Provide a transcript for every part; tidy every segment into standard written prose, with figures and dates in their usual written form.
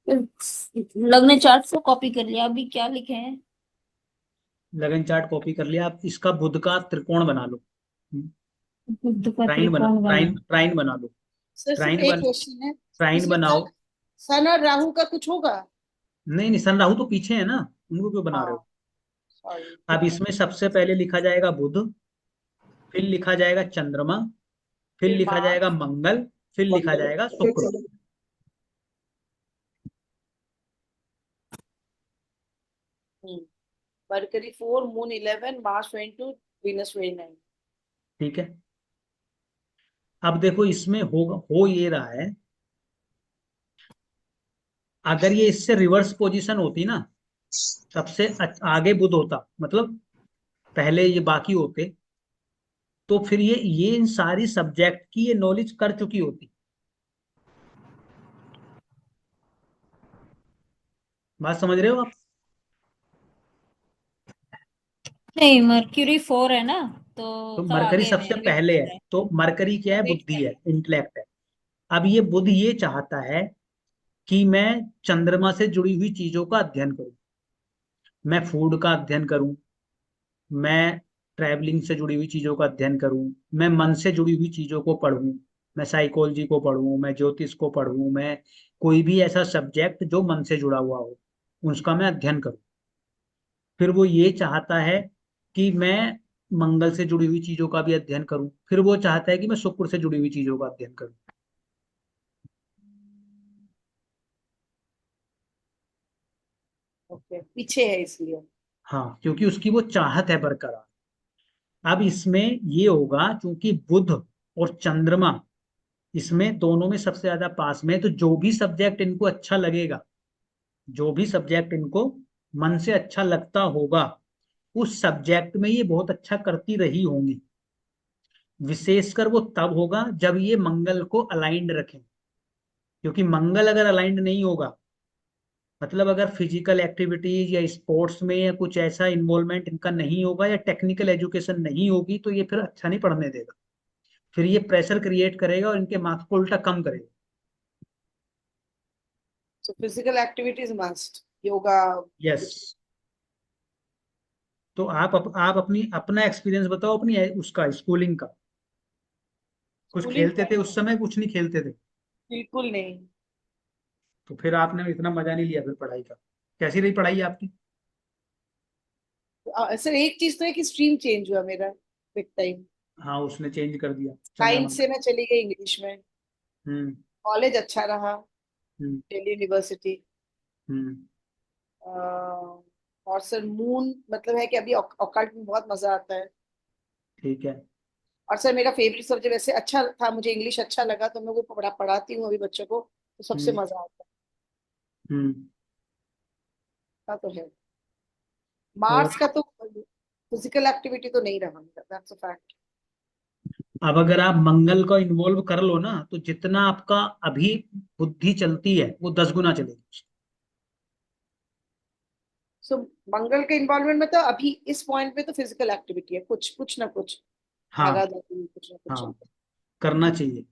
लगने चार्ट को कॉपी कर लिया। अभी क्या लिखे हैं? लगन चार्ट कॉपी कर लिया, आप इसका बुध का त्रिकोण बना लो। बुद्ध का ट्राइन बना, त्रिकोण ट्राइन बनाना। ट्राइन बना लो। सर सिर्फ ट्राइन एक बन क्वेश्चन है, ट्राइन इसमें बनाओ। सन और राहु का कुछ होगा? नहीं नहीं, सन राहु तो पीछे है ना, उनको क्यों बना रहे हाँ, हो? सॉरी, अब ठीक है। इसमें सबसे पहले लिखा जाएगा बुध, फिर लिखा जाएगा चंद्रमा, फिर फिर लिखा जाएगा मार्स, मंगल, फिर लिखा मंगल, जाएगा फिर शुक्र। चलो। Mercury 4, moon 11, Mars 22, Venus 29। ठीक है। अब देखो इसमें होगा, हो ये रहा है, अगर ये इससे रिवर्स पोजीशन होती ना, सबसे आगे बुध होता, मतलब पहले ये बाकी होते, तो फिर ये इन सारी सब्जेक्ट की ये नॉलेज कर चुकी होती। बात समझ रहे हो आप? नहीं, मर्क्यूरी 4 है ना, तो तो सब मरकरी आगे सबसे है, वेट पहले कर है, रहा है। तो मरकरी क्या है? वेट बुद्धि कर है, रहा इंटेलेक्ट है। अब ये बुध ये चाहता है कि मैं चंद्रमा से जुड़ी हुई चीजों का अध्ययन करूं, मैं फूड का अध्ययन करूं, मैं ट्रैवलिंग से जुड़ी हुई चीजों का अध्ययन करूं, मैं मन से जुड़ी हुई चीजों को पढ़ूं, मैं साइकोलॉजी को पढ़ूं, मैं ज्योतिष को पढ़ूं, मैं कोई भी ऐसा सब्जेक्ट जो मन से जुड़ा हुआ हो उसका मैं अध्ययन करूं। फिर वो ये चाहता है कि मैं मंगल से जुड़ी हुई चीजों का भी अध्ययन करूं, फिर वो चाहता है कि मैं शुक्र से जुड़ी हुई चीजों का अध्ययन करूं। है। ओके, पीछे है इसलिए। हाँ, क्योंकि उसकी वो चाहत है बरकरार। अब इसमें ये होगा, क्योंकि बुध और चंद्रमा इसमें दोनों में सबसे ज्यादा पास में है, तो जो भी सब्जेक्ट इनको अच्छा लगेगा, जो भी सब्जेक्ट इनको मन से अच्छा लगता होगा, उस सब्जेक्ट में ये बहुत अच्छा करती रही होंगी। विशेषकर वो तब होगा जब ये मंगल को अलाइंड रखें, क्योंकि मंगल अगर अलाइंड नहीं होगा, मतलब अगर फिजिकल एक्टिविटीज या स्पोर्ट्स में या कुछ ऐसा इन्वॉल्वमेंट इनका नहीं होगा या टेक्निकल एजुकेशन नहीं होगी, तो ये फिर अच्छा नहीं पढ़ने देगा, फिर ये प्रेशर क्रिएट करेगा और इनके मार्क्स को उल्टा कम करेगा। So physical activities must, yoga. Yes. तो आप अपनी अपना एक्सपीरियंस बताओ, अपनी उसका स्कूलिंग का। कुछ स्कूलिंग खेलते थे उस समय, कुछ नहीं खेलते थे? बिल्कुल नहीं। तो फिर आपने इतना मजा नहीं लिया फिर पढ़ाई का? कैसी रही पढ़ाई आपकी? सर एक चीज तो है कि स्ट्रीम चेंज हुआ मेरा बिग टाइम। हाँ, उसने चेंज कर दिया, चंद्रमा साइंस ने। से मैं चली गई इंग्लिश में। हम्म। कॉलेज अच्छा रहा, हम्म। दिल्ली यूनिवर्सिटी। हम्म। और सर मून मतलब है कि अभी ऑकल्ट में बहुत मजा आता है। ठीक है। और सर मेरा फेवरेट सब्जेक्ट वैसे अच्छा था, मुझे इंग्लिश अच्छा लगा, तो मैं वो पढ़ाती हूँ अभी बच्चों को, तो सबसे हम्म। मजा आता हम्म। तो है। और मार्स का तो फिजिकल एक्टिविटी तो नहीं रहा मेरा, दैट्स अ फैक्ट। अब अगर आप मंगल को इन्वॉल्व कर लो ना, तो जितना आपका अभी बुद्धि चलती है वो 10 गुना चलेगी। सो मंगल के इन्वॉल्वमेंट में तो अभी इस पॉइंट पे तो फिजिकल एक्टिविटी है, कुछ कुछ ना कुछ, हाँ। भागा दौड़ी कुछ ना कुछ हाँ, चलता है। करना चाहिए।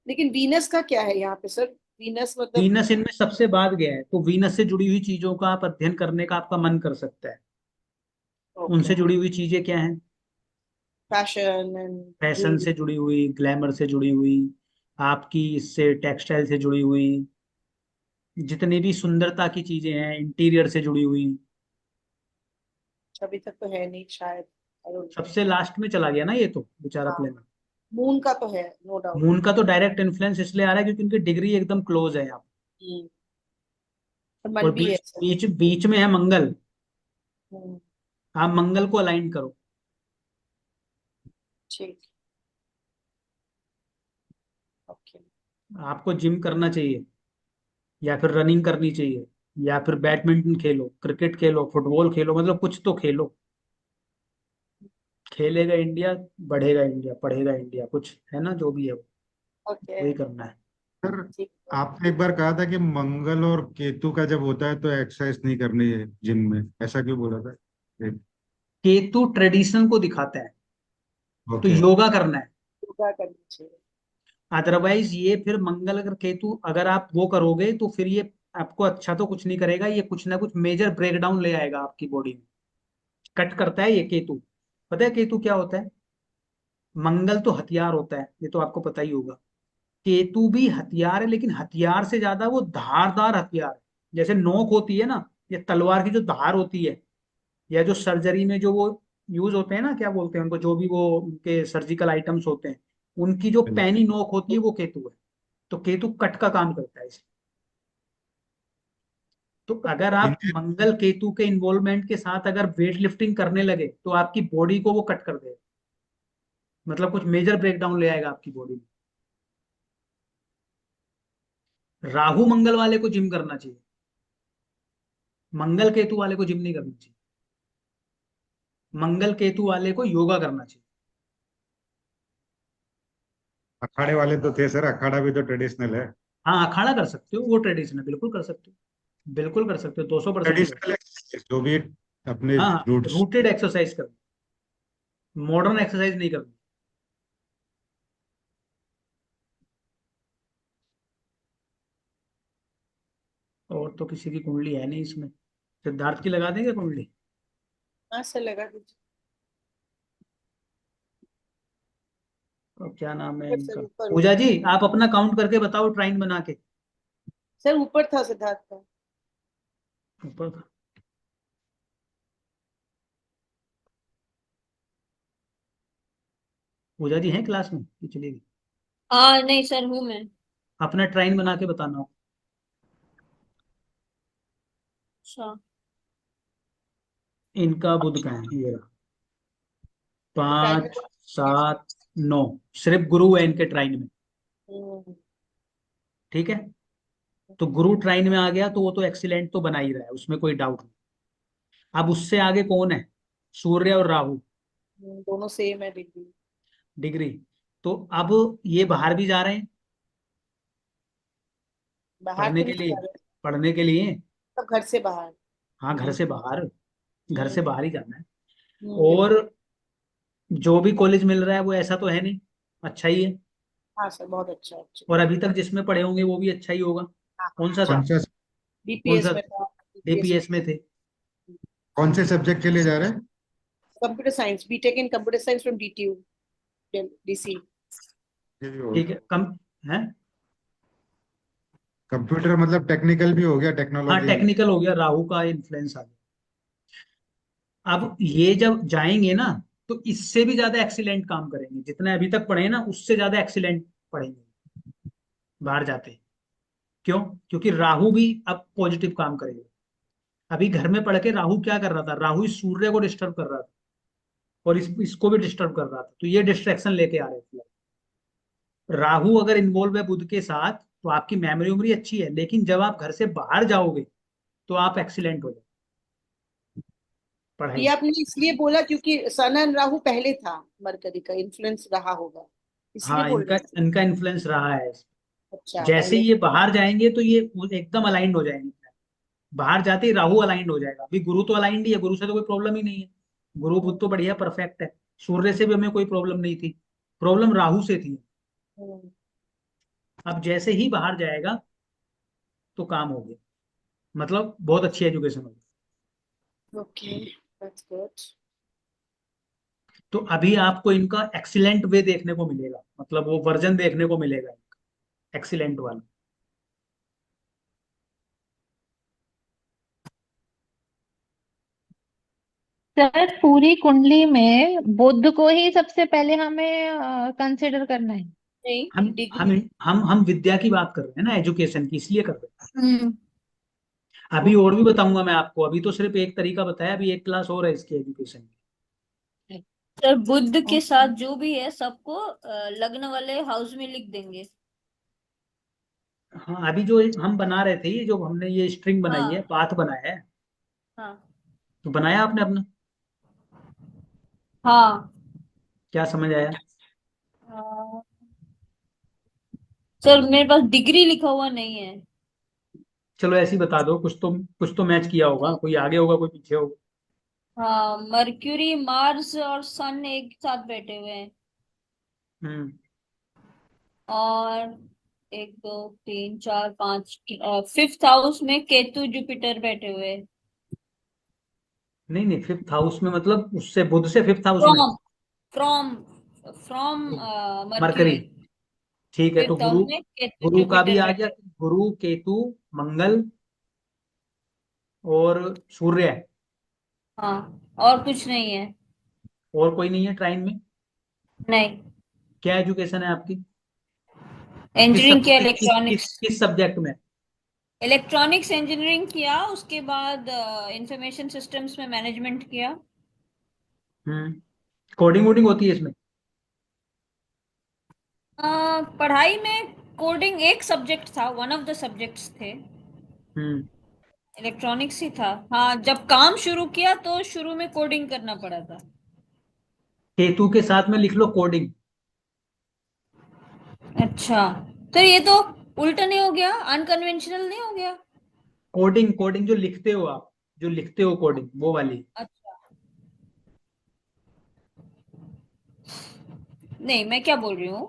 लेकिन वीनस का क्या है यहाँ पे सर? वीनस मतलब? वीनस इनमें सबसे बाद गया है, तो वीनस से जुड़ी हुई चीजों का आप अध्ययन करने का आपका मन कर सकता है। ओके, उनसे जुड़ी हुई चीजें क्या हैं? Fashion and fashion jewellery. से जुड़ी हुई, ग्लैमर से जुड़ी हुई, आपकी इससे टेक्सटाइल से जुड़ी हुई, जितनी भी सुंदरता की चीजें हैं, इंटीरियर से जुड़ी हुई। अभी तक तो है नहीं शायद, I don't know। सबसे लास्ट में चला गया ना ये तो बेचारा हाँ, प्लेन। मून का तो है, नो डाउट। मून का तो डायरेक्ट इन्फ्लुएंस इसलिए आ रहा है क्योंकि उनकी डिग्री एकदम क्लोज है यहाँ। और मन और भी है बीच सर। बीच बीच में है मंगल। हम्म, आप मंगल को अलाइन करो। ठीक, ओके। आपको जिम करना चाहिए, या फिर रनिंग करनी चाहिए, या फिर बैडमिंटन खेलो, क्रिकेट खेलो, फुटबॉल खेलो, मतलब कुछ तो खेलो। खेलेगा इंडिया, बढ़ेगा इंडिया, पढ़ेगा इंडिया, कुछ है ना, जो भी है ओके, वही करना है। सर, ठीक है। आपने एक बार कहा था कि मंगल और केतु का जब होता है तो एक्सरसाइज नहीं करनी है जिम में, ऐसा क्यों बोला था? केतु ट्रेडिशन को दिखाता है, तो ओके। योगा करना है। योगा करनी चाहिए। अदरवाइज ये फिर मंगल अगर केतु अगर आप वो करोगे तो फिर ये आपको अच्छा तो कुछ नहीं करेगा, ये कुछ ना कुछ मेजर ब्रेकडाउन ले आएगा आपकी बॉडी में। कट करता है ये केतु। पता है केतु क्या होता है? मंगल तो हथियार होता है, ये तो आपको पता ही होगा। केतु भी हथियार है, लेकिन हथियार से ज्यादा वो धारदार हथियार है। जैसे नोक होती है ना, ये तलवार की जो धार होती है, या जो सर्जरी में जो वो यूज होते हैं ना, क्या बोलते हैं उनको, जो भी वो उनके सर्जिकल आइटम्स होते हैं, उनकी जो पैनी नोक होती है वो केतु है। तो केतु कट का काम करता है इसे। तो अगर आप इनके मंगल केतु के इन्वॉल्वमेंट के साथ अगर वेट लिफ्टिंग करने लगे तो आपकी बॉडी को वो कट कर देगा, मतलब कुछ मेजर ब्रेकडाउन ले आएगा आपकी बॉडी में। राहु मंगल वाले को जिम करना चाहिए, मंगल केतु वाले को जिम नहीं करना चाहिए। मंगल केतु वाले को योगा करना चाहिए। अखाड़े वाले तो थे सर, अखाड़ा भी तो ट्रेडिशनल है। हाँ, अखाड़ा कर सकते हो, वो ट्रेडिशनल बिल्कुल कर सकते हो, बिल्कुल कर सकते हो, 200% कर। ट्रेडिशनल जो भी अपने हाँ, रूट्स। रूटेड एक्सरसाइज करनी, मॉडर्न एक्सरसाइज नहीं करनी। और तो किसी की कुंडली है नहीं इसमें। सिद्धार्थ की लगा देंगे कुंडली। हाँ सर लगा दीजिए। और क्या नाम है ऊपर सर इनका? ऊपर पूजा जी, आप अपना काउंट करके बताओ ट्राइन बना के। सर ऊपर था सिद्धार्थ का। ऊपर का। पूजा जी हैं क्लास में कि चली गई? हाँ नहीं सर, हूँ मैं। अपना ट्राइन बना के बताना। अच्छा। इनका बुध का है ये रहा। टाइम में 5, 7, 9 सिर्फ गुरु है इनके ट्राइन में। हम्म, ठीक है। तो गुरु ट्राइन में आ गया तो वो तो एक्सीलेंट तो बना ही रहा है, उसमें कोई डाउट नहीं। अब उससे आगे कौन है? सूर्य और राहु। दोनों सेम है डिग्री। डिग्री। तो अब ये बाहर भी जा रहे हैं बाहर पढ़ने तो के नहीं लिए। जा रहे। पढ़ने के लिए। सब घर से बाहर। हाँ, घर से बाहर। घर से हम्म, बाहर ही जाना है। बिल्कुल। और जो भी कॉलेज मिल रहा है वो ऐसा तो है नहीं, अच्छा ही है। हाँ सर बहुत अच्छा अच्छा। और अभी तक जिसमें पढ़े होंगे वो भी अच्छा ही होगा। हाँ कौन सा था? कौन सा कौन डीपीएस सा? में था। डीपीएस डीपीएस में थे। कौन से सब्जेक्ट के लिए जा रहे हैं? Computer science, BTech in computer science from DTU DC. ठीक है, कम है। कंप्यूटर मतलब टेक्निकल भी हो गया, हाँ, टेक्नोलॉजी। टेक्निकल हो गया, राहु का इन्फ्लुएंस आ गया। अब ये जब जाएंगे ना तो इससे भी ज्यादा एक्सीलेंट काम करेंगे, जितने अभी तक पढ़े हैं ना उससे ज्यादा एक्सीलेंट पढ़ेंगे बाहर जाते। क्यों? क्योंकि राहु भी अब पॉजिटिव काम करेगा। अभी घर में पढ़ के राहु क्या कर रहा था? राहु इस सूर्य को डिस्टर्ब कर रहा था और इसको भी डिस्टर्ब कर रहा था, तो ये डिस्ट्रैक्शन लेके आ रहे थे। राहु अगर इन्वॉल्व है बुध के साथ तो आपकी मेमोरी उमरी अच्छी है, लेकिन जब आप घर से बाहर जाओगे तो आप एक्सीलेंट हो जाओगे पढ़ाई ये में। आपने इसलिए बोला क्योंकि सन एंड राहु पहले था, मरकरी का इन्फ्लुएंस रहा होगा, इसलिए हाँ, बोल रहे इनका थे। इनका इन्फ्लुएंस रहा है। अच्छा जैसे पहले। ही ये बाहर जाएंगे तो ये एकदम अलाइंड हो जाएंगे। बाहर जाते ही राहु अलाइंड हो जाएगा। अभी गुरु तो अलाइंड ही है, गुरु से तो कोई प्रॉब्लम ही नहीं है। गुरु बुध तो बढ़िया परफेक्ट है। सूर्य से भी हमें कोई प्रॉब्लम नहीं थी, प्रॉब्लम राहु से थी। हम्म, अब जैसे ही बाहर जाएगा तो काम हो गया, मतलब बहुत अच्छी एजुकेशन होगी। Okay that's good. तो अभी आपको इनका एक्सीलेंट वे देखने को मिलेगा, मतलब वो वर्जन देखने को मिलेगा एक्सीलेंट वाला। सर पूरी कुंडली में बुध को ही सबसे पहले हमें कंसिडर करना है। नहीं हम डिग्री। हम विद्या की बात कर रहे हैं ना, एजुकेशन की, इसलिए कर रहे हम्म। हैं। अभी और भी बताऊंगा मैं आपको, अभी तो सिर्फ एक तरीका बताया, अभी एक क्लास और है इसकी एजुकेशन की। सर बुध के साथ जो भी है सबको लग्न वाले हाउस में लिख देंगे। हाँ, अभी जो हम बना रहे थे, ये जो हमने ये स्ट्रिंग बनाई है, हाँ पाथ बनाया है, हाँ तो बनाया आपने अपना? हाँ। क्या समझ आया? अ, सर मेरे पास डिग्री लिखा हुआ नहीं है। चलो ऐसे ही बता दो, कुछ तो मैच किया होगा, कोई आगे होगा कोई पीछे होगा। हाँ, मर्क्यूरी मार्स और सन एक साथ बैठे हुए हैं। हम्म। और 1 2 3 4 5 5th हाउस में केतु जुपिटर बैठे हुए। नहीं नहीं, फिफ्थ हाउस में मतलब उससे बुध से फिफ्थ हाउस में from from from mercury. Mercury. ठीक है, तो 5th हाउस गुरु, में केतु गुरु का भी जुपिटर आ गया। बैठे। गुरु, केतु, मंगल और सूर्य। हाँ, और कुछ नहीं है। और कोई नहीं है ट्राइन में। नहीं, क्या एजुकेशन है आपकी? इंजीनियरिंग किया, किस इलेक्ट्रॉनिक्स। किस सब्जेक्ट में? इलेक्ट्रॉनिक्स इंजीनियरिंग किया, उसके बाद इंफॉर्मेशन सिस्टम्स में मैनेजमेंट किया। कोडिंग वोडिंग होती है इसमें? पढ़ाई में कोडिंग एक सब्जेक्ट था, वन ऑफ द सब्जेक्ट्स थे। हम्म। इलेक्ट्रॉनिक्स ही था। हाँ, जब काम शुरू किया तो शुरू में कोडिंग करना पड़ा था। केतु के साथ में लिख लो कोडिंग। अच्छा, तो ये तो उल्टा नहीं हो गया? अनकन्वेंशनल नहीं हो गया? कोडिंग, कोडिंग जो लिखते हो आप, जो लिखते हो कोडिंग वो वाली। अच्छा, नहीं, मैं क्या बोल रही हूँ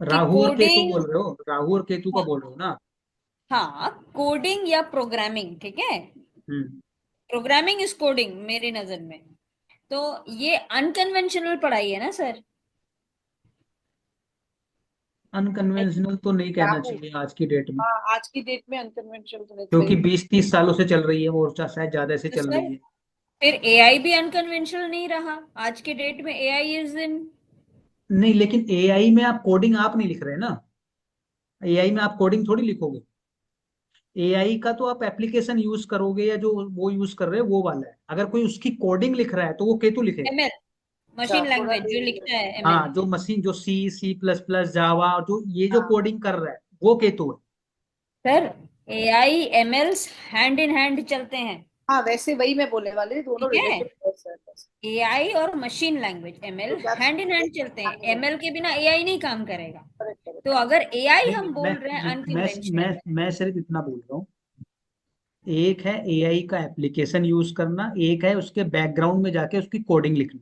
कि राहु और केतु कोडिंग। बोल रहे हो, राहु और केतु का हाँ, बोल रहे हो ना? हाँ, कोडिंग या प्रोग्रामिंग, ठीक है। हम्म। प्रोग्रामिंग इज कोडिंग मेरी नजर में। तो ये अनकन्वेंशनल पढ़ाई है ना सर? अनकन्वेंशनल तो नहीं कहना राहु, चाहिए आज की डेट में, हाँ आज की डेट में अनकन्वेंशनल तो नहीं, क्योंकि सही। 20-30 सालों से चल रही है वो, शायद ज्यादा से तो चल सर, रही है। फिर एआई भी अनकन्वेंशनल नहीं रहा? आज के डेट में एआई इज इन। नहीं, लेकिन एआई में आप कोडिंग आप नहीं लिख रहे ना। एआई में आप कोडिंग थोड़ी लिखोगे। एआई का तो आप एप्लीकेशन यूज करोगे, या जो वो यूज कर रहे हो वो वाला है। अगर कोई उसकी कोडिंग लिख रहा है तो वो केतु लिखेगा। एमएल, अच्छा मशीन थोड़ा लैंग्वेज जो देर लिखता है, एमएल। हाँ, जो मशीन, जो C++, जावा, जो ये जो हाँ कोडिंग कर रहा है वो केतु है। Sir, AI MLs hand in hand चलते हैं, हाँ, वैसे वही मैं बोलने वाली थी, दोनों ठीक है। रिलेटेड है सर, बस। एआई और मशीन लैंग्वेज, तो एमएल, क्या हैंड इन हैंड चलते हैं। एमएल के बिना एआई नहीं काम करेगा। Correct correct. तो अगर एआई नहीं हम नहीं, बोल रहे हैं मैं अनकन्वेंशनल मैं है। मैं सिर्फ इतना बोल रहा हूँ। एक है एआई का एप्लीकेशन यूज करना, एक है उसके बैकग्राउंड में जाके उसकी कोडिंग लिखना।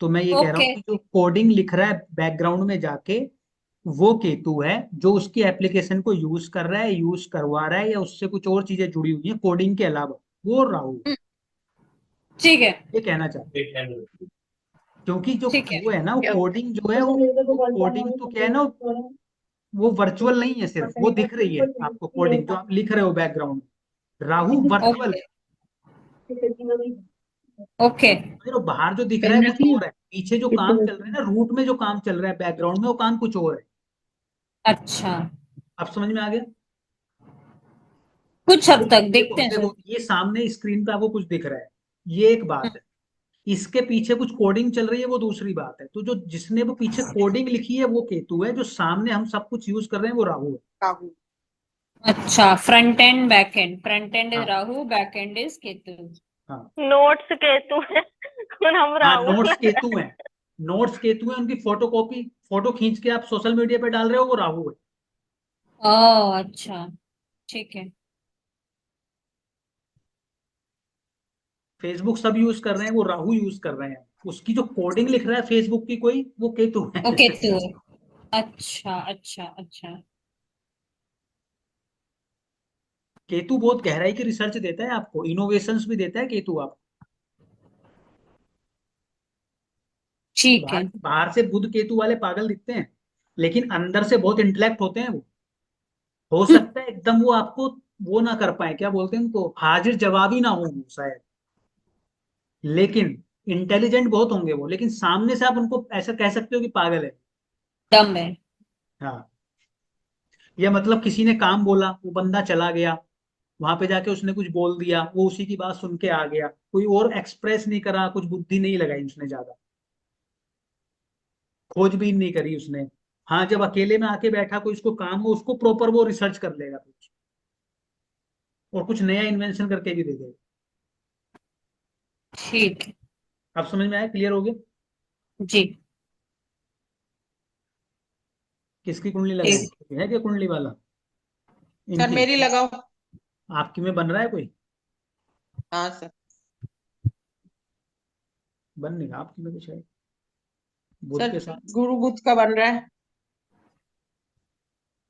तो मैं ये कह रहा ओके, हूँ कि जो कोडिंग लिख रहा है बैकग्राउंड में जाके, वो केतु है। जो उसकी एप्लीकेशन को यूज कर रहा है, यूज करवा रहा है, या उससे कुछ और चीजें जुड़ी हुई हैं कोडिंग के अलावा, वो राहु है। ठीक है, ये कहना चाहते हैं। क्योंकि जो ठीक है। वो है ना, वो कोडिंग जो है वो कोडिंग तो क्या है ना, वो वर्चुअल नहीं है, सिर्फ वो दिख रही है आपको कोडिंग जो आप लिख रहे हो बैकग्राउंड में। राहु वर्चुअल ओके, है। ओके। और बाहर जो दिख रहा है कुछ और है, पीछे जो काम चल रहा है ना, रूट में जो काम चल रहा है बैकग्राउंड में, वो काम कुछ और है। अच्छा, अब समझ में आ गया? कुछ हद तक देखो देखते हैं सर। देखो, ये सामने स्क्रीन पे आपको कुछ दिख रहा है, ये एक बात है। इसके पीछे कुछ कोडिंग चल रही है, वो दूसरी बात है। तो जो जिसने वो पीछे कोडिंग लिखी है वो केतु है, जो सामने हम सब कुछ यूज कर रहे हैं वो राहु है। राहु। अच्छा, front end back end, front end is हाँ Rahu, back end is Ketu. हाँ नोट्स केतु है और हम हाँ, राहुल नोट्स लग केतु हैं। नोट्स केतु हैं, उनकी फोटो कॉपी, फोटो खींच के आप सोशल मीडिया पे डाल रहे हो, वो राहु है। ओह, अच्छा, ठीक है। फेसबुक सब यूज कर रहे हैं, वो राहु यूज कर रहे हैं। उसकी जो कोडिंग लिख रहा है फेसबुक की कोई, वो केतु है। वो केतु है। अच्छा, अच्छा, अच्छा। केतु बहुत गहराई की रिसर्च देता है आपको, इनोवेशंस भी देता है केतु आपको। ठीक है। बाहर से बुध केतु वाले पागल दिखते हैं, लेकिन अंदर से बहुत इंटेलेक्ट होते हैं वो। हो सकता है एकदम वो आपको वो ना कर पाए, क्या बोलते हैं उनको, हाजिर जवाबी ना हो वो शायद, लेकिन इंटेलिजेंट बहुत होंगे वो। लेकिन सामने से आप उनको ऐसा कह सकते हो कि पागल है। दम है। हाँ, या मतलब किसी ने काम बोला, वो बंदा चला गया, वहां पे जाके उसने कुछ बोल दिया, वो उसी की बात सुन के आ गया, कोई और एक्सप्रेस नहीं करा, कुछ बुद्धि नहीं लगाई उसने ज्यादा, खोजबीन नहीं करी उसने। हाँ, जब अकेले में आके बैठा कोई उसको काम हो, उसको प्रॉपर वो रिसर्च कर लेगा कुछ, और कुछ नया इन्वेंशन करके भी दे देगा। ठीक है। अब समझ में आया? क्लियर हो गया? जी। किसकी कुंडली ठीक। लगाए है क्या कुंडली वाला? सर इनकी? मेरी लगाओ। आपकी में बन रहा है कोई? हाँ सर। बन नहीं रहा आपकी में तो शायद, बुध सर के साथ। गुरु बुध का बन रहा है।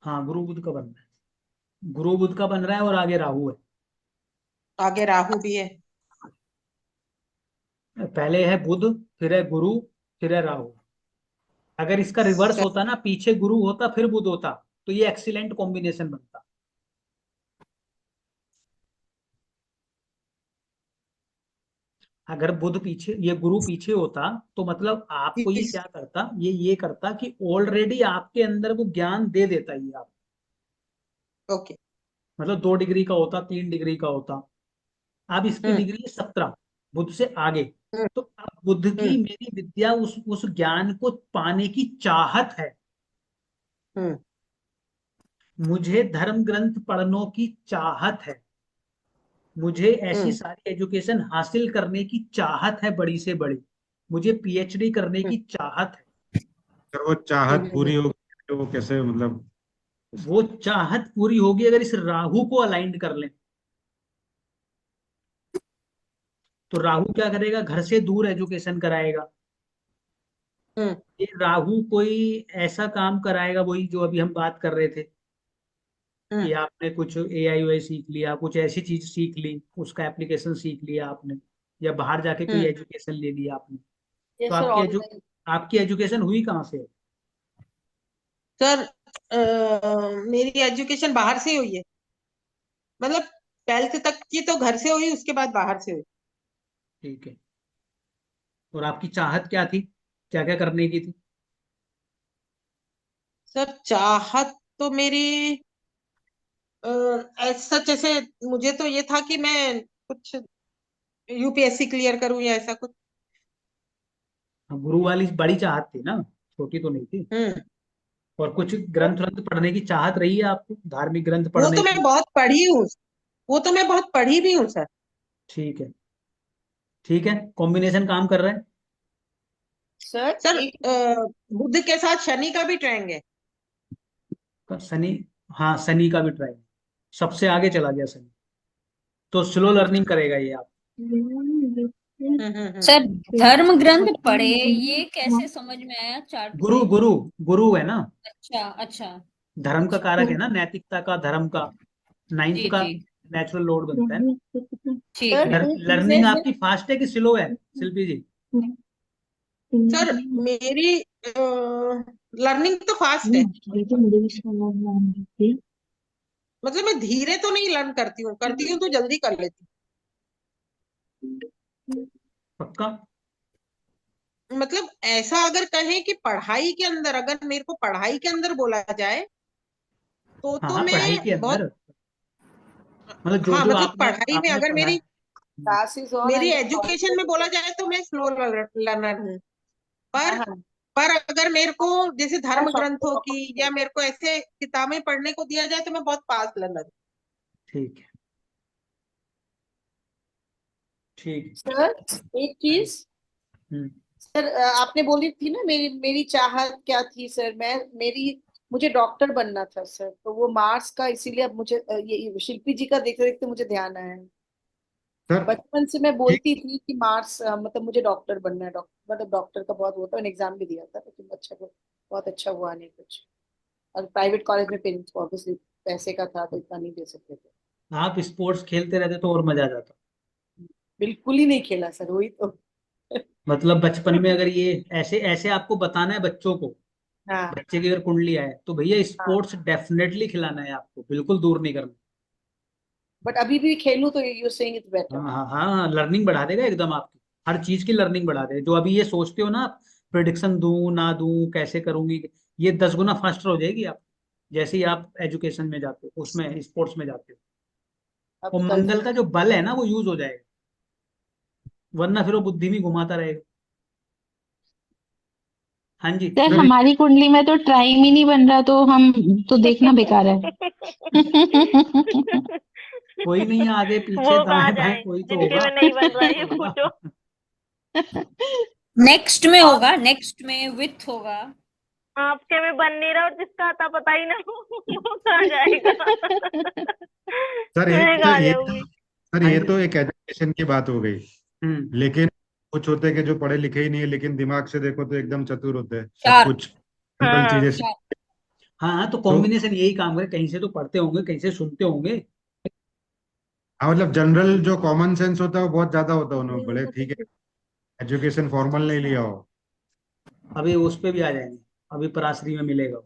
हाँ, गुरु बुध का बन रहा है, गुरु बुध का बन रहा है और आगे राहु है। आगे राहु भी है। पहले है बुध, फिर है गुरु, फिर है राहु। अगर इसका रिवर्स सर, होता ना, पीछे गुरु होता फिर बुध होता, तो ये एक्सीलेंट कॉम्बिनेशन बनता। अगर बुध पीछे, ये गुरु पीछे होता, तो मतलब आपको ये क्या करता, ये करता कि ऑलरेडी आपके अंदर वो ज्ञान दे देता ये आप, ओके। मतलब 2 डिग्री का होता, 3 डिग्री का होता। अब इसकी हम्म डिग्री है 17, बुध से आगे। हम्म तो अब बुध की हम्म मेरी विद्या, उस ज्ञान को पाने की चाहत है, हम्म मुझे धर्म ग्रंथ पढ़ने की चाहत है, मुझे ऐसी हम्म सारी एजुकेशन हासिल करने की चाहत है, बड़ी से बड़ी, मुझे पीएचडी करने हम्म की चाहत है। अगर वो चाहत हम्म पूरी होगी तो वो कैसे मतलब। वो चाहत पूरी होगी अगर इस राहु को अलाइंड कर लें। तो राहु क्या करेगा, घर से दूर एजुकेशन कराएगा। हम्म ये राहु कोई ऐसा काम कराएगा, वही जो अभी हम बात कर रहे थे, कि हम्म आपने कुछ एआई वाई सीख लिया, कुछ ऐसी चीज सीख ली, उसका एप्लीकेशन सीख लिया आपने, या बाहर जाके कोई हम्म। एजुकेशन ले लिया आपने। तो यस सर, ऑनलाइन। आपकी एजुकेशन हुई कहाँ से है? सर, मेरी एजुकेशन बाहर से हुई है। मतलब 12th तक की तो घर से हुई, उसके बाद बाहर से हुई। ठीक है। और आपकी चाहत क्या थी, क्या क्या करने की थी? सर, चाहत तो मेरी ऐसा, जैसे मुझे तो ये था कि मैं कुछ यूपीएससी क्लियर करूं या ऐसा कुछ। हाँ, गुरु वाली बड़ी चाहत थी ना, छोटी तो नहीं थी। हम्म और कुछ ग्रंथ ग्रंथ पढ़ने की चाहत रही है आपको, धार्मिक ग्रंथ वो पढ़ने तो मैं की? बहुत पढ़ी हूँ। वो तो मैं बहुत पढ़ी भी हूँ सर। ठीक है, ठीक है, कॉम्बिनेशन काम कर रहा है। सर, सर, बुध के साथ शनि का भी ट्रायंगल है। शनि, हाँ शनि का भी ट्राई, सबसे आगे चला गया शनि, तो स्लो लर्निंग करेगा ये आप। सर, धर्म ग्रंथ पढ़े, ये कैसे समझ में आया चार्ट गुरु से? गुरु गुरु है ना, अच्छा अच्छा। धर्म का अच्छा कारक है ना, नैतिकता का, धर्म का, नाइन्थ जी का जी। नेचुरल लॉर्ड बनता है। ठीक सर, है। एक चीज लर्निंग है आपकी फास्ट है कि स्लो है, शिल्पी जी? सर, मेरी लर्निंग तो फास्ट है। मतलब मैं धीरे तो नहीं लर्न करती हूँ तो जल्दी कर लेती पक्का? हूँ। मतलब ऐसा अगर कहें कि पढ़ाई के अंदर, अगर मेरे को पढ़ाई के अंदर बोला जाए हाँ तो हाँ, पढ़ाई मैं के बहुत। अंदर, मतलब जो हाँ, जो मतलब आपने पढ़ाई में आपने अगर पढ़ा है। क्लासेस मेरी एजुकेशन में बोला जाए तो मैं स्लो लर्नर हूँ। पर हाँ हाँ। पर अगर मेरे को जैसे धर्म ग्रंथों की या मेरे को ऐसे किताबें पढ़ने को दिया जाए तो मैं बहुत फास्ट लर्नर हूँ। ठीक है, ठीक। सर, एक हाँ, चीज। हम्म, सर, आपने बोली थी ना मेरी मेरी चाहत क्या थी सर। मुझे डॉक्टर बनना था सर। तो वो मार्स का, इसीलिए अब मुझे ये शिल्पी जी का देखते देखते मुझे ध्यान आया है। सर बचपन से मैं ठीक। बोलती थी कि मार्स, मतलब मुझे डॉक्टर बनना है। डॉक्टर, मतलब डॉक्टर का बहुत वो था। मैंने एग्जाम भी दिया था लेकिन बहुत अच्छा हुआ नहीं कुछ। और प्राइवेट कॉलेज में पेरेंट्स को ऑब्वियसली पैसे का था तो इतना नहीं दे सकते थे। आप स्पोर्ट्स खेलते रहते तो और मजा आ जाता। बिल्कुल ही नहीं खेला सर, वही तो। मतलब बचपन में अगर ये ऐसे ऐसे आपको बताना है बच्चों को, हाँ बच्चे की अगर कुंडली आए, तो भैया हाँ। स्पोर्ट्स डेफिनेटली खिलाना है आपको, बिल्कुल दूर नहीं करना। बट अभी भी खेलूं तो यू सेइंग इट्स बेटर। हाँ हाँ हाँ, लर्निंग बढ़ा देगा एकदम आपकी, हर चीज की लर्निंग बढ़ा देगा। जो अभी ये सोचते हो ना आप, प्रिडिक्शन दूं ना दूं, कैसे करूंगी, ये 10 गुना फास्टर हो जाएगी आप, जैसे ही आप एजुकेशन में जाते हो, उसमें स्पोर्ट्स में जाते हो। अब और कल मंगल का जो बल है ना, वो यूज हो जाएगा, वरना फिर वो बुद्धि में घुमाता रहेगा। हाँ जी। सर सर हमारी कुंडली में तो ट्राइम ही नहीं बन रहा, तो हम तो देखना बेकार है। कोई नहीं है, आगे पीछे वो कहाँ दाएं बाएं जाए कोई तो जिनके होगा, में नहीं बन रहा, कोई ये तो होगा। पूछो। नेक्स्ट में होगा, नेक्स्ट में विथ होगा। आपके में बन नहीं रहा और जिसका आता पता ही ना हो, वो कहाँ जाएगा। सर मैं कहाँ जाऊंगी। सर हाँ ये जी। तो एक एजुकेशन की बात हो गई। हम्म। लेकिन कुछ होते हैं कि जो पढ़े लिखे ही नहीं है, लेकिन दिमाग से देखो तो एकदम चतुर होते हैं, सब चार। कुछ सिंपल हाँ चीजें चार। हाँ, तो कॉम्बिनेशन यही काम करे, कहीं से तो पढ़ते होंगे, कहीं से सुनते होंगे। हाँ मतलब जनरल जो कॉमन सेंस होता है वो बहुत ज्यादा होता है उनमें, बोले ठीक है एजुकेशन फॉर्मल नहीं लिया हो। अभी उस पे भी आ जाएंगे, अभी पराश्री में मिलेगा।